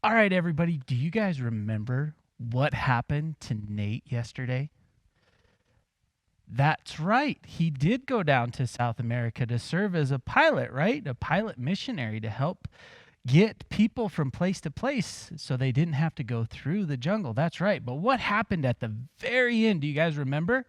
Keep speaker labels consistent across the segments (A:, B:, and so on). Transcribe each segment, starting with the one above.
A: All right, everybody, do you guys remember what happened to Nate yesterday? That's right. He did go down to South America to serve as a pilot, right? A pilot missionary to help get people from place to place so they didn't have to go through the jungle. That's right. But what happened at the very end? Do you guys remember?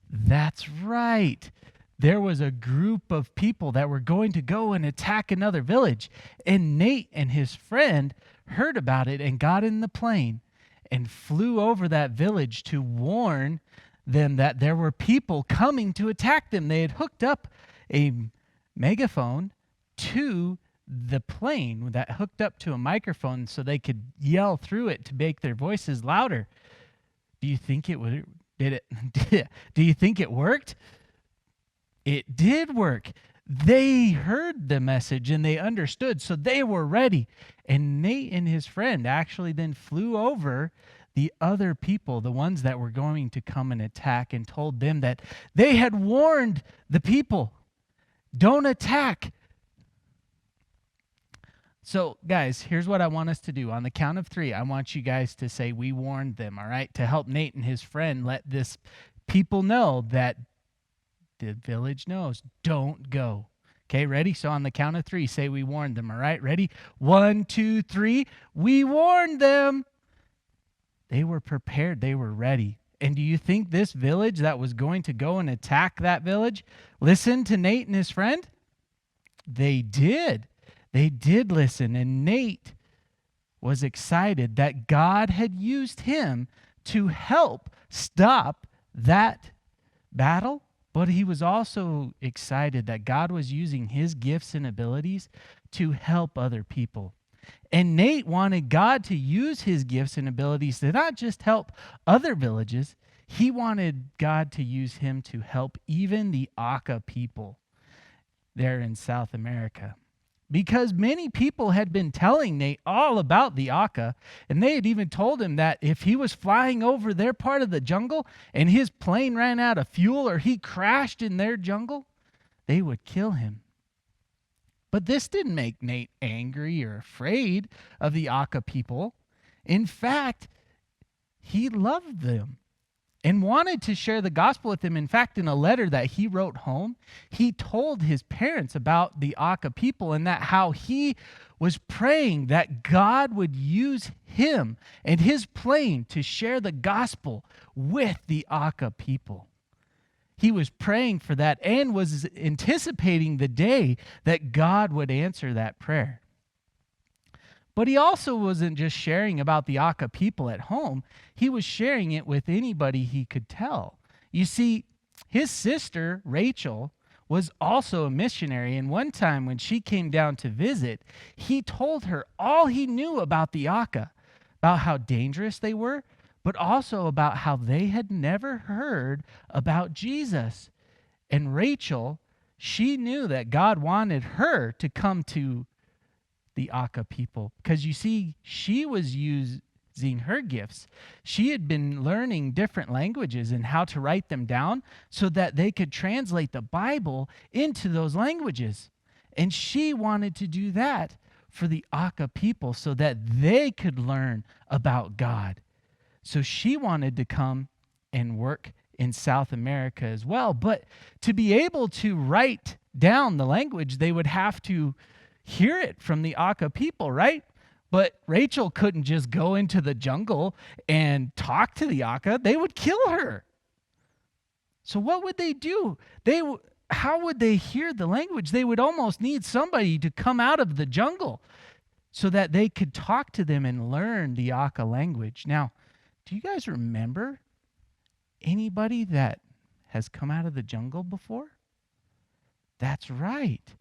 A: That's right. There was a group of people that were going to go and attack another village. And Nate and his friend heard about it and got in the plane and flew over that village to warn them that there were people coming to attack them. They had hooked up a megaphone to the plane that hooked up to a microphone so they could yell through it to make their voices louder. Do you think it would? Do you think it worked? It did work. They heard the message and they understood, so they were ready. And Nate and his friend actually then flew over the other people, the ones that were going to come and attack, and told them that they had warned the people, don't attack. So, guys, here's what I want us to do. On the count of 3, I want you guys to say, we warned them, all right? To help Nate and his friend let this people know that the village knows, don't go. Okay, ready? So on the count of 3, say we warned them, all right? Ready? 1, 2, 3. We warned them. They were prepared. They were ready. And do you think this village that was going to go and attack that village listened to Nate and his friend? They did. They did listen. And Nate was excited that God had used him to help stop that battle. But he was also excited that God was using his gifts and abilities to help other people. And Nate wanted God to use his gifts and abilities to not just help other villages. He wanted God to use him to help even the Auca people there in South America. Because many people had been telling Nate all about the Auca, and they had even told him that if he was flying over their part of the jungle and his plane ran out of fuel or he crashed in their jungle, they would kill him. But this didn't make Nate angry or afraid of the Auca people. In fact, he loved them and wanted to share the gospel with them. In fact, in a letter that he wrote home, he told his parents about the Auca people and that how he was praying that God would use him and his plane to share the gospel with the Auca people. He was praying for that and was anticipating the day that God would answer that prayer. But he also wasn't just sharing about the Auca people at home. He was sharing it with anybody he could tell. You see, his sister, Rachel, was also a missionary. And one time when she came down to visit, he told her all he knew about the Auca, about how dangerous they were, but also about how they had never heard about Jesus. And Rachel, she knew that God wanted her to come to the Auca people because, you see, she was using her gifts. She had been learning different languages and how to write them down so that they could translate the Bible into those languages. And she wanted to do that for the Auca people so that they could learn about God. So she wanted to come and work in South America as well. But to be able to write down the language, they would have to hear it from the Auca people, right? But Rachel couldn't just go into the jungle and talk to the Auca. They would kill her. So what would they do? How would they hear the language? They would almost need somebody to come out of the jungle so that they could talk to them and learn the Auca language. Now, do you guys remember anybody that has come out of the jungle before? That's right.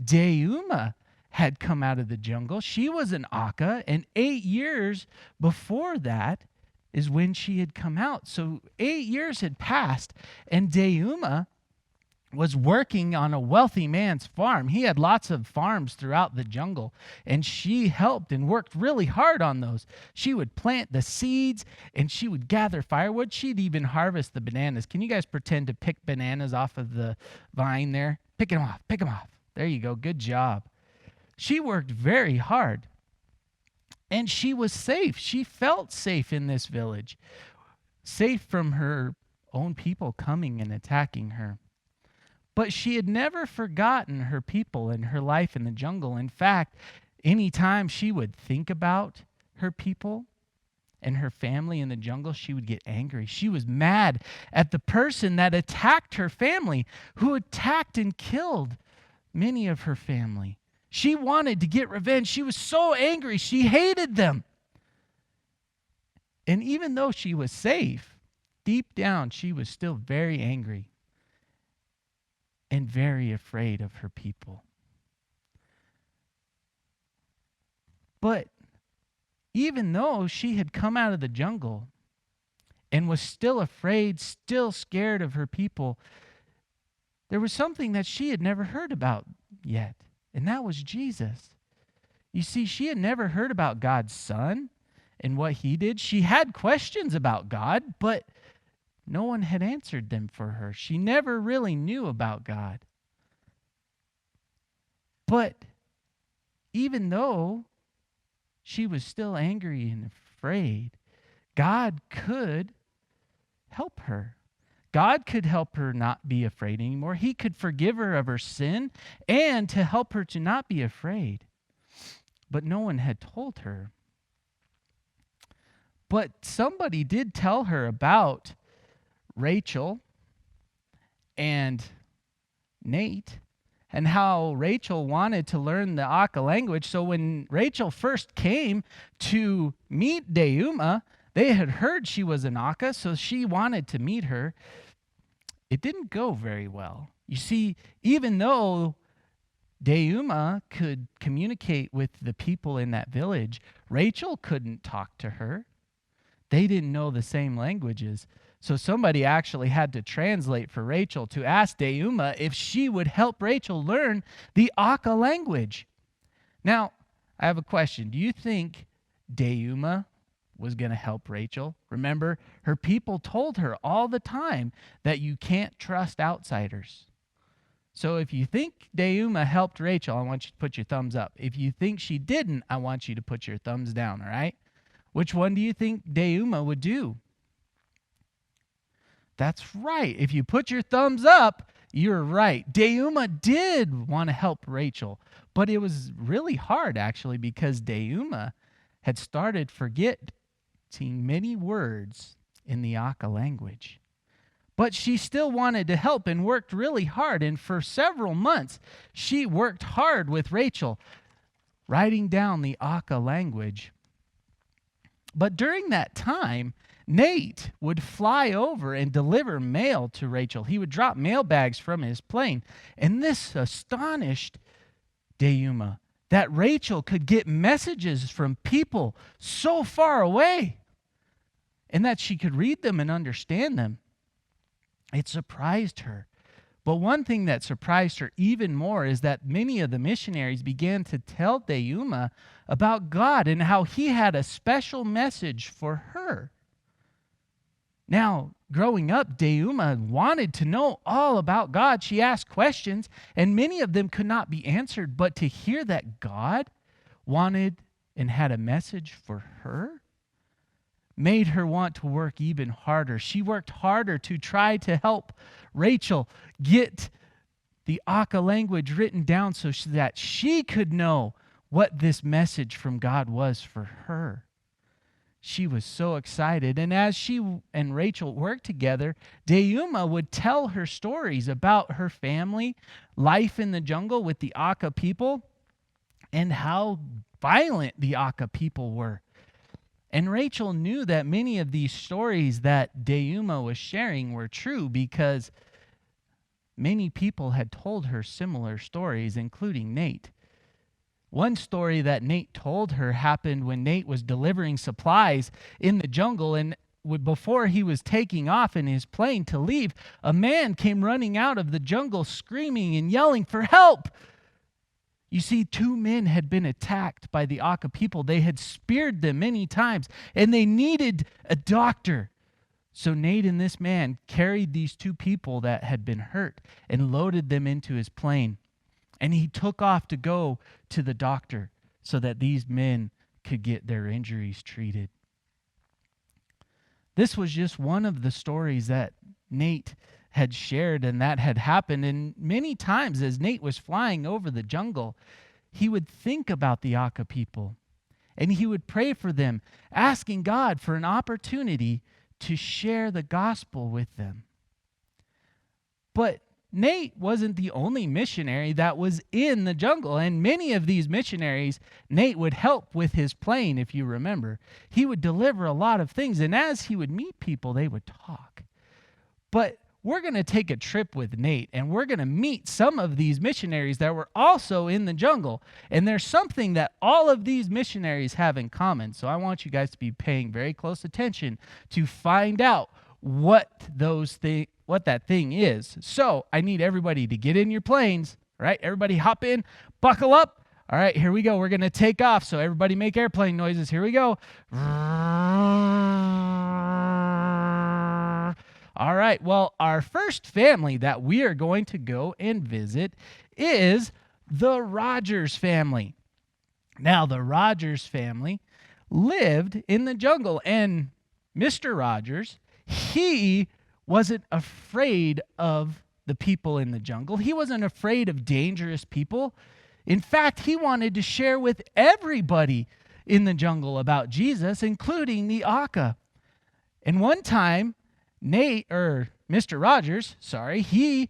A: Deuma had come out of the jungle. She was an Auca, and 8 years before that is when she had come out. So 8 years had passed, and Deuma was working on a wealthy man's farm. He had lots of farms throughout the jungle, and she helped and worked really hard on those. She would plant the seeds, and she would gather firewood. She'd even harvest the bananas. Can you guys pretend to pick bananas off of the vine there? Pick them off, pick them off. There you go, good job. She worked very hard. And she was safe. She felt safe in this village, safe from her own people coming and attacking her. But she had never forgotten her people and her life in the jungle. In fact, any time she would think about her people and her family in the jungle, she would get angry. She was mad at the person that attacked her family, who attacked and killed many of her family. She wanted to get revenge. She was so angry. She hated them. And even though she was safe, deep down, she was still very angry and very afraid of her people. But even though she had come out of the jungle and was still afraid, still scared of her people, there was something that she had never heard about yet, and that was Jesus. You see, she had never heard about God's Son and what he did. She had questions about God, but no one had answered them for her. She never really knew about God. But even though she was still angry and afraid, God could help her. God could help her not be afraid anymore. He could forgive her of her sin and to help her to not be afraid. But no one had told her. But somebody did tell her about Rachel and Nate, and how Rachel wanted to learn the Auca language. So when Rachel first came to meet Deuma, they had heard she was an Auca, so she wanted to meet her. It didn't go very well. You see, even though Deuma could communicate with the people in that village, Rachel couldn't talk to her. They didn't know the same languages. So somebody actually had to translate for Rachel to ask Deuma if she would help Rachel learn the Auca language. Now, I have a question. Do you think Deuma was going to help Rachel? Remember, her people told her all the time that you can't trust outsiders. So if you think Deuma helped Rachel, I want you to put your thumbs up. If you think she didn't, I want you to put your thumbs down, all right? Which one do you think Deuma would do? That's right. If you put your thumbs up, you're right. Deuma did want to help Rachel, but it was really hard, actually, because Deuma had started forgetting many words in the Auca language. But she still wanted to help and worked really hard, and for several months, she worked hard with Rachel, writing down the Auca language. But during that time, Nate would fly over and deliver mail to Rachel. He would drop mail bags from his plane. And this astonished Deuma, that Rachel could get messages from people so far away and that she could read them and understand them. It surprised her. But one thing that surprised her even more is that many of the missionaries began to tell Deuma about God and how he had a special message for her. Now, growing up, Deuma wanted to know all about God. She asked questions, and many of them could not be answered. But to hear that God wanted and had a message for her made her want to work even harder. She worked harder to try to help Rachel get the Auca language written down so that she could know what this message from God was for her. She was so excited. And as she and Rachel worked together, Deuma would tell her stories about her family, life in the jungle with the Auca people, and how violent the Auca people were. And Rachel knew that many of these stories that Deuma was sharing were true because many people had told her similar stories, including Nate. One story that Nate told her happened when Nate was delivering supplies in the jungle, and before he was taking off in his plane to leave, a man came running out of the jungle screaming and yelling for help. You see, 2 men had been attacked by the Auca people. They had speared them many times, and they needed a doctor. So Nate and this man carried these 2 people that had been hurt and loaded them into his plane. And he took off to go to the doctor so that these men could get their injuries treated. This was just one of the stories that Nate had shared and that had happened. And many times as Nate was flying over the jungle, he would think about the Auca people and he would pray for them, asking God for an opportunity to share the gospel with them. But Nate wasn't the only missionary that was in the jungle, and many of these missionaries, Nate would help with his plane, if you remember. He would deliver a lot of things, and as he would meet people, they would talk. But we're going to take a trip with Nate, and we're going to meet some of these missionaries that were also in the jungle, and there's something that all of these missionaries have in common, so I want you guys to be paying very close attention to find out what that thing is. So I need everybody to get in your planes. All right, everybody hop in, buckle up. All right, here we go. We're going to take off. So everybody make airplane noises. Here we go. All right, well, our first family that we are going to go and visit is the Rogers family. Now, the Rogers family lived in the jungle, and Mr. Rogers, he wasn't afraid of the people in the jungle. He wasn't afraid of dangerous people. In fact, he wanted to share with everybody in the jungle about Jesus, including the Auca. And one time, Mr. Rogers, he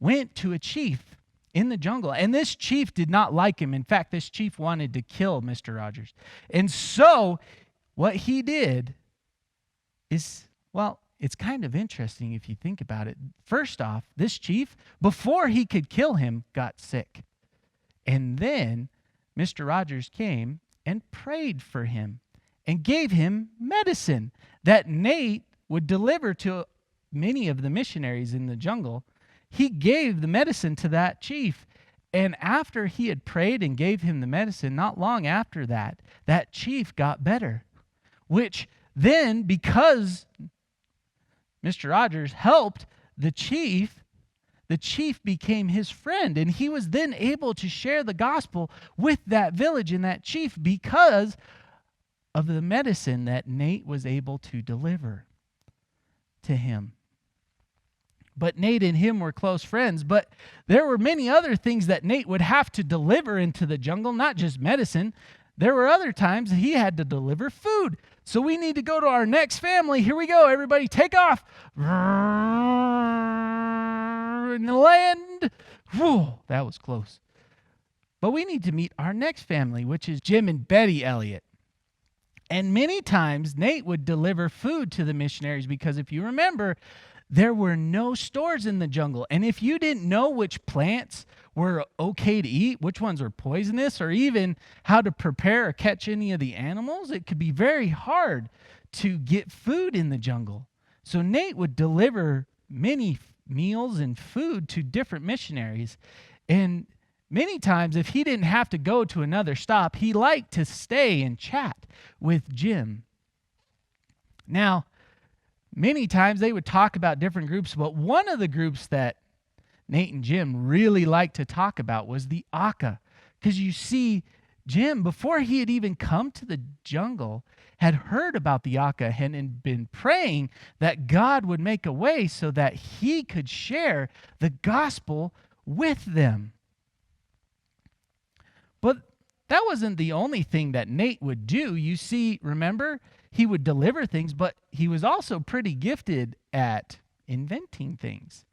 A: went to a chief in the jungle. And this chief did not like him. In fact, this chief wanted to kill Mr. Rogers. And so what he did is, well, it's kind of interesting if you think about it. First off, this chief, before he could kill him, got sick. And then Mr. Rogers came and prayed for him and gave him medicine that Nate would deliver to many of the missionaries in the jungle. He gave the medicine to that chief. And after he had prayed and gave him the medicine, not long after that, that chief got better. Which then, because Mr. Rogers helped the chief became his friend, and he was then able to share the gospel with that village and that chief because of the medicine that Nate was able to deliver to him. But Nate and him were close friends, but there were many other things that Nate would have to deliver into the jungle, not just medicine. There were other times he had to deliver food. So we need to go to our next family. Here we go, everybody, take off. And land. Whew, that was close. But we need to meet our next family, which is Jim and Betty Elliott. And many times Nate would deliver food to the missionaries because if you remember, there were no stores in the jungle. And if you didn't know which plants were okay to eat, which ones were poisonous, or even how to prepare or catch any of the animals, it could be very hard to get food in the jungle. So Nate would deliver many meals and food to different missionaries. And many times, if he didn't have to go to another stop, he liked to stay and chat with Jim. Now, many times they would talk about different groups, but one of the groups that Nate and Jim really liked to talk about was the Auca. Because you see, Jim, before he had even come to the jungle, had heard about the Auca and had been praying that God would make a way so that he could share the gospel with them. But that wasn't the only thing that Nate would do. You see, remember, he would deliver things, but he was also pretty gifted at inventing things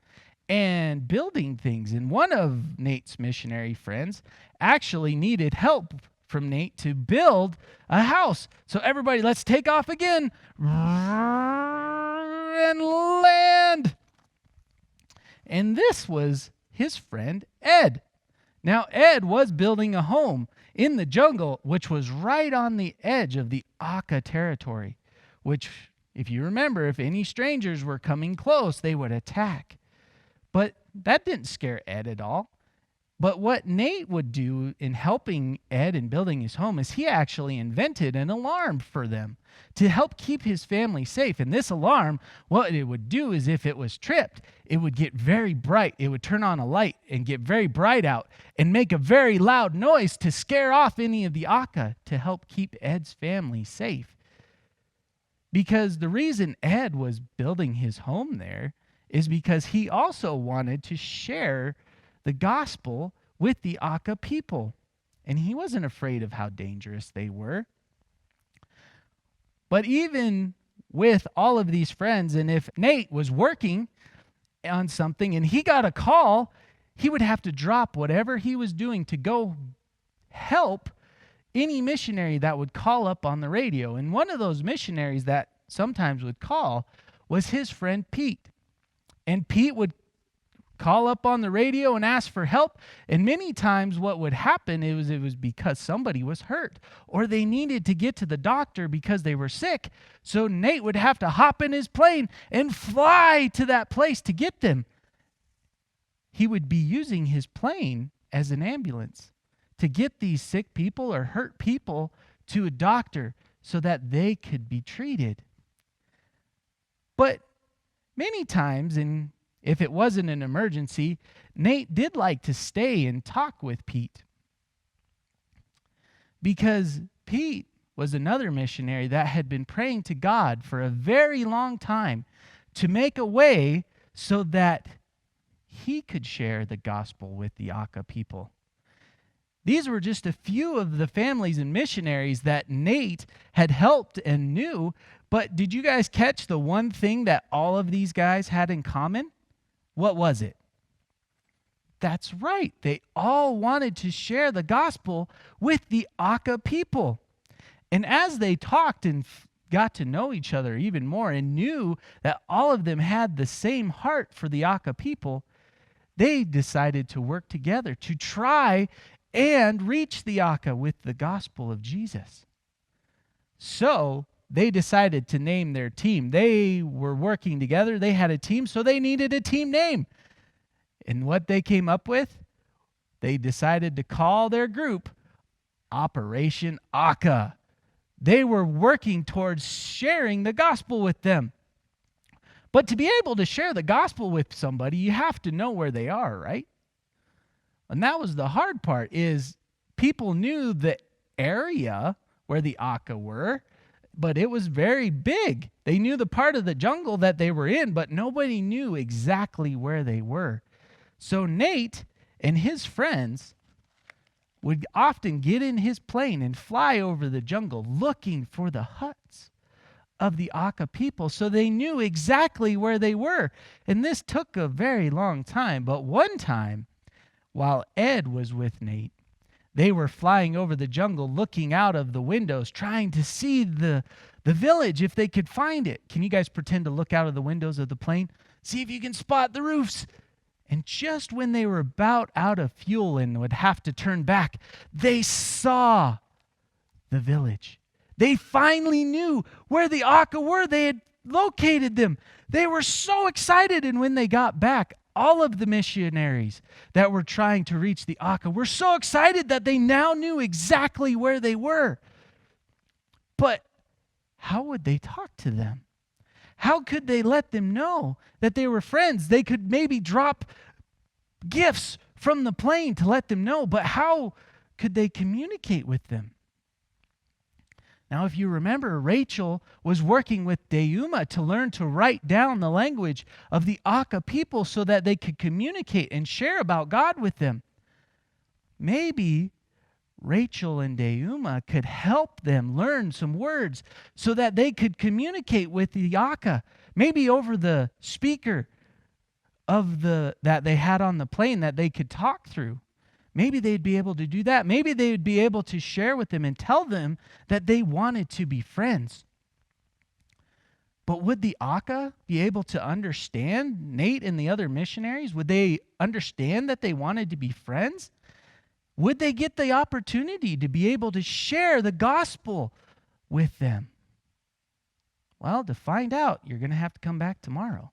A: and building things. And one of Nate's missionary friends actually needed help from Nate to build a house. So everybody, let's take off again and land. And this was his friend Ed. Now, Ed was building a home in the jungle, which was right on the edge of the Auca territory, which, if you remember, if any strangers were coming close, they would attack. But that didn't scare Ed at all. But what Nate would do in helping Ed in building his home is he actually invented an alarm for them to help keep his family safe. And this alarm, what it would do is if it was tripped, it would get very bright. It would turn on a light and get very bright out and make a very loud noise to scare off any of the Auca to help keep Ed's family safe. Because the reason Ed was building his home there is because he also wanted to share the gospel with the Auca people. And he wasn't afraid of how dangerous they were. But even with all of these friends, and if Nate was working on something and he got a call, he would have to drop whatever he was doing to go help any missionary that would call up on the radio. And one of those missionaries that sometimes would call was his friend Pete. And Pete would call up on the radio and ask for help. And many times what would happen it was because somebody was hurt or they needed to get to the doctor because they were sick. So Nate would have to hop in his plane and fly to that place to get them. He would be using his plane as an ambulance to get these sick people or hurt people to a doctor so that they could be treated. But many times, and if it wasn't an emergency, Nate did like to stay and talk with Pete. Because Pete was another missionary that had been praying to God for a very long time to make a way so that he could share the gospel with the Auca people. These were just a few of the families and missionaries that Nate had helped and knew. But did you guys catch the one thing that all of these guys had in common? What was it? That's right. They all wanted to share the gospel with the Auca people. And as they talked and got to know each other even more and knew that all of them had the same heart for the Auca people, they decided to work together to try and reach the Auca with the gospel of Jesus. So they decided to name their team. They were working together. They had a team, so they needed a team name. And what they came up with, they decided to call their group Operation Auca. They were working towards sharing the gospel with them. But to be able to share the gospel with somebody, you have to know where they are, right? And that was the hard part, is people knew the area where the Auca were, but it was very big. They knew the part of the jungle that they were in, but nobody knew exactly where they were. So Nate and his friends would often get in his plane and fly over the jungle looking for the huts of the Auca people so they knew exactly where they were. And this took a very long time, but one time, while Ed was with Nate, they were flying over the jungle looking out of the windows trying to see the village if they could find it. Can you guys pretend to look out of the windows of the plane? See if you can spot the roofs. And just when they were about out of fuel and would have to turn back, they saw the village. They finally knew where the Auca were. They had located them. They were so excited, and when they got back, all of the missionaries that were trying to reach the Auca were so excited that they now knew exactly where they were. But how would they talk to them? How could they let them know that they were friends? They could maybe drop gifts from the plane to let them know, but how could they communicate with them? Now, if you remember, Rachel was working with Deuma to learn to write down the language of the Auca people so that they could communicate and share about God with them. Maybe Rachel and Deuma could help them learn some words so that they could communicate with the Auca, maybe over the speaker of that they had on the plane that they could talk through. Maybe they'd be able to do that. Maybe they would be able to share with them and tell them that they wanted to be friends. But would the Auca be able to understand Nate and the other missionaries? Would they understand that they wanted to be friends? Would they get the opportunity to be able to share the gospel with them? Well, to find out, you're going to have to come back tomorrow.